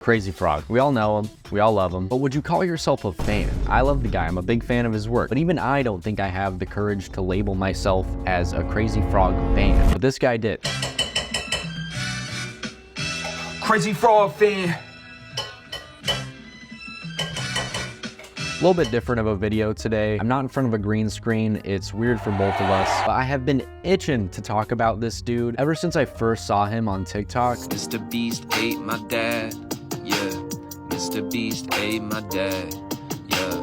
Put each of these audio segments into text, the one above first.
Crazy Frog. We all know him, we all love him, but would you call yourself a fan? I love the guy, I'm a big fan of his work, but even I don't think I have the courage to label myself as a Crazy Frog fan, but this guy did. Crazy Frog fan. A little bit different of a video today. I'm not in front of a green screen. It's weird for both of us. But I have been itching to talk about this dude ever since I first saw him on TikTok. Mr. Beast ate my dad, yeah. Mr. Beast ate my dad, yeah.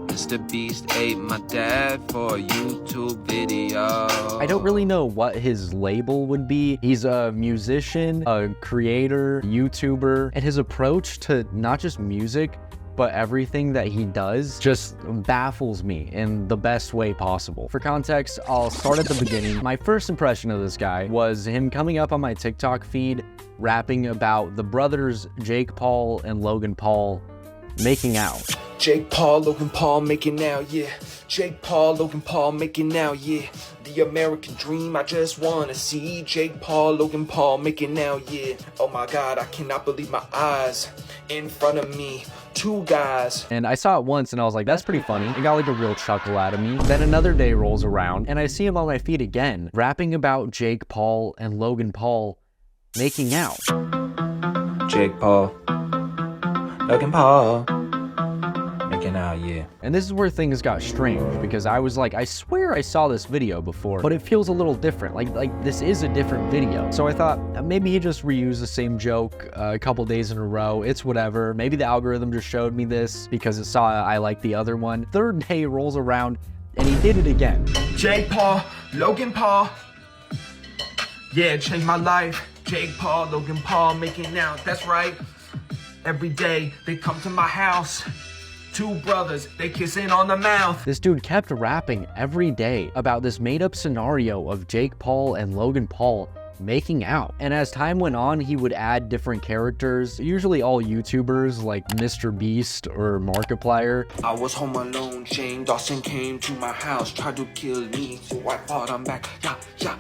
Mr. Beast ate my dad for a YouTube video. I don't really know what his label would be. He's a musician, a creator, YouTuber, and his approach to not just music, but everything that he does just baffles me in the best way possible. For context, I'll start at the beginning. My first impression of this guy was him coming up on my TikTok feed, rapping about the brothers Jake Paul and Logan Paul making out. Jake Paul, Logan Paul making out, yeah. Jake Paul, Logan Paul making out, yeah. The American dream, I just wanna see Jake Paul, Logan Paul making out, yeah. Oh my God, I cannot believe my eyes. In front of me, two guys. And I saw it once and I was like, that's pretty funny. It got like a real chuckle out of me. Then another day rolls around and I see him on my feed again, rapping about Jake Paul and Logan Paul making out. Jake Paul, Logan Paul making out, yeah. And this is where things got strange because I was like, I swear I saw this video before, but it feels a little different. Like this is a different video. So I thought maybe he just reused the same joke a couple days in a row. It's whatever. Maybe the algorithm just showed me this because it saw I like the other one. Third day rolls around and he did it again. Jake Paul, Logan Paul. Yeah, it changed my life. Jake Paul, Logan Paul making out. That's right. Every day they come to my house. Two brothers, they kissing on the mouth. This dude kept rapping every day about this made-up scenario of Jake Paul and Logan Paul making out. And as time went on, he would add different characters, usually all YouTubers like Mr. Beast or Markiplier. I was home alone, Shane Dawson came to my house, tried to kill me, so I fought him back, yeah.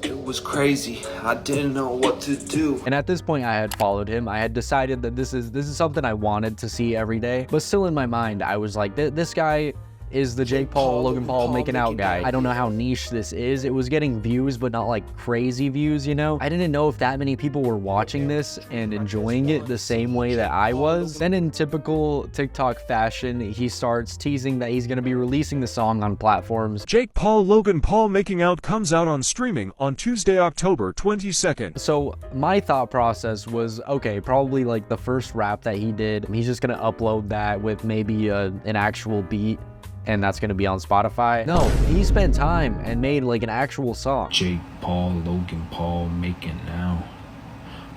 It was crazy, I didn't know what to do. And at this point I had followed him. I had decided that this is something I wanted to see every day, but still in my mind I was like, this guy is the Jake Paul, Logan Paul making out guy. I don't know how niche this is. It was getting views, but not like crazy views, you know? I didn't know if that many people were watching this and enjoying it the same way that I was. Then in typical TikTok fashion, he starts teasing that he's gonna be releasing the song on platforms. Jake Paul, Logan Paul making out comes out on streaming on Tuesday, October 22nd. So my thought process was, okay, probably like the first rap that he did, he's just gonna upload that with maybe an actual beat, and that's gonna be on Spotify. No, he spent time and made like an actual song. Jake Paul, Logan Paul making out.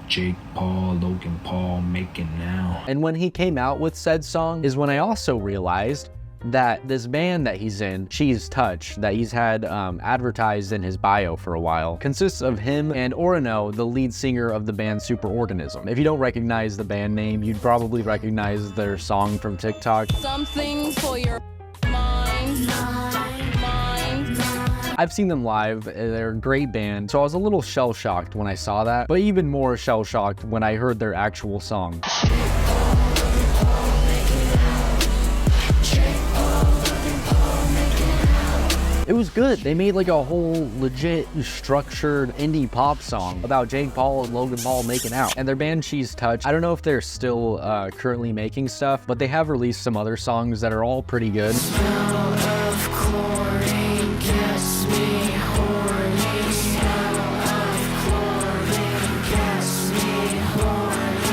Jake Paul, Logan Paul making out. And when he came out with said song is when I also realized that this band that he's in, Cheese Touch, that he's had advertised in his bio for a while, consists of him and Orano, the lead singer of the band Superorganism. If you don't recognize the band name, you'd probably recognize their song from TikTok. Something for your mind. I've seen them live, they're a great band, so I was a little shell-shocked when I saw that, but even more shell-shocked when I heard their actual song. It was good. They made like a whole legit structured indie pop song about Jake Paul and Logan Paul making out. And their band Cheese Touch, I don't know if they're still currently making stuff, but they have released some other songs that are all pretty good.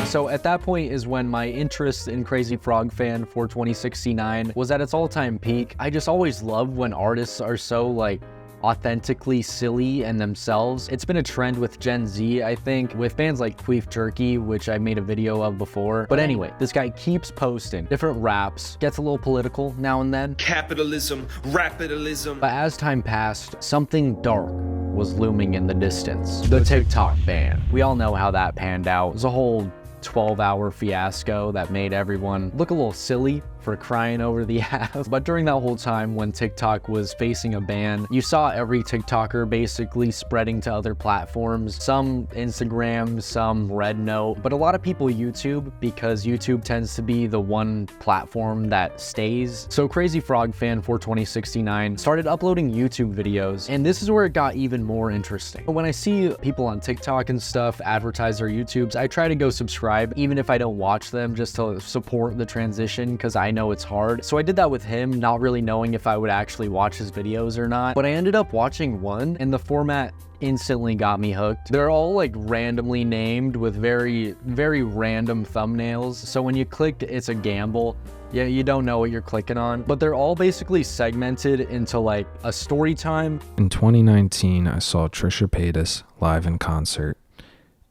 So at that point is when my interest in Crazyfrogfan42069 was at its all-time peak. I just always love when artists are so like authentically silly and themselves. It's been a trend with Gen Z, I think, with bands like Queef Turkey, which I made a video of before. But anyway, this guy keeps posting different raps, gets a little political now and then. Capitalism, rapidalism. But as time passed, something dark was looming in the distance. The TikTok ban. We all know how that panned out. It was a whole 12-hour fiasco that made everyone look a little silly for crying over the app. But during that whole time when TikTok was facing a ban, you saw every TikToker basically spreading to other platforms, some Instagram, some Red Note, but a lot of people YouTube, because YouTube tends to be the one platform that stays. So Crazyfrogfan42069 started uploading YouTube videos, and this is where it got even more interesting. When I see people on TikTok and stuff advertise their YouTubes, I try to go subscribe, even if I don't watch them, just to support the transition, because I know it's hard. So I did that with him, not really knowing if I would actually watch his videos or not, but I ended up watching one, and the format instantly got me hooked. They're all like randomly named with very random thumbnails, so when you click, it's a gamble. Yeah, you don't know what you're clicking on, but they're all basically segmented into like a story time. In 2019, I saw Trisha Paytas live in concert,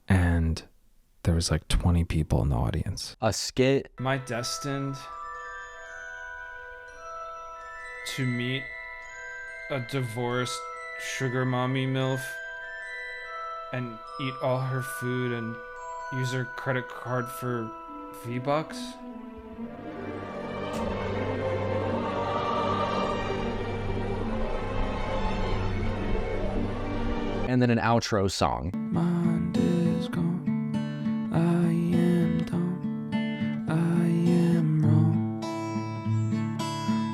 and there was like 20 people in the audience. A skit. Am I destined to meet a divorced sugar mommy MILF and eat all her food and use her credit card for V-Bucks? And then an outro song. Monday's gone. I am dumb. I am wrong.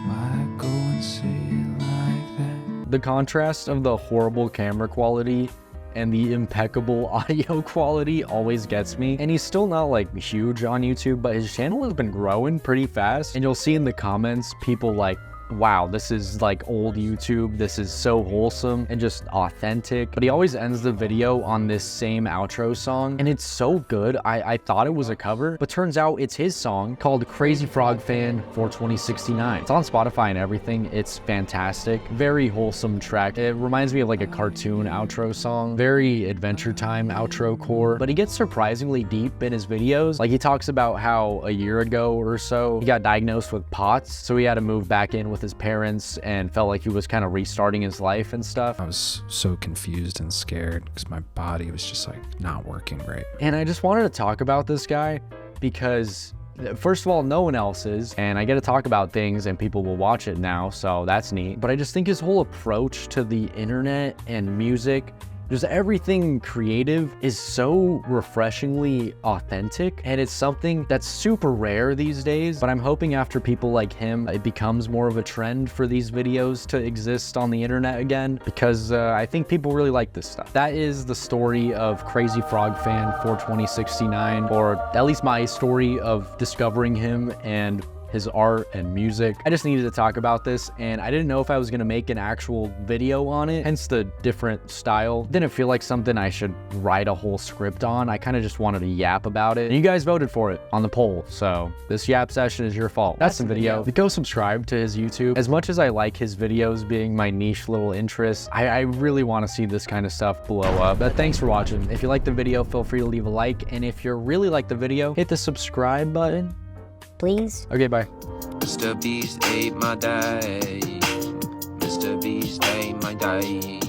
Why go and say it like that? The contrast of the horrible camera quality and the impeccable audio quality always gets me. And he's still not like huge on YouTube, but his channel has been growing pretty fast. And you'll see in the comments people like, wow, this is like old YouTube. This is so wholesome and just authentic. But he always ends the video on this same outro song, and it's so good. I thought it was a cover, but turns out it's his song called Crazyfrogfan42069. It's on Spotify and everything. It's fantastic. Very wholesome track. It reminds me of like a cartoon outro song. Very Adventure Time outro core, but he gets surprisingly deep in his videos. Like he talks about how a year ago or so, he got diagnosed with POTS, so he had to move back in with his parents and felt like he was kind of restarting his life and stuff. I was so confused and scared because my body was just like not working right. And I just wanted to talk about this guy because first of all, no one else is, and I get to talk about things and people will watch it now, so that's neat. But I just think his whole approach to the internet and music, just everything creative, is so refreshingly authentic, and it's something that's super rare these days. But I'm hoping after people like him, it becomes more of a trend for these videos to exist on the internet again, because I think people really like this stuff. That is the story of Crazyfrogfan42069, or at least my story of discovering him and his art and music. I just needed to talk about this, and I didn't know if I was gonna make an actual video on it, hence the different style. Didn't feel like something I should write a whole script on. I kind of just wanted to yap about it, and you guys voted for it on the poll, so this yap session is your fault. That's the video. Go subscribe to his YouTube. As much as I like his videos being my niche little interest, I really want to see this kind of stuff blow up. But thanks for watching. If you liked the video, feel free to leave a like, and if you really like the video, hit the subscribe button. Please. Okay, bye. Mr. Beast ate my day. Mr. Beast ate my day.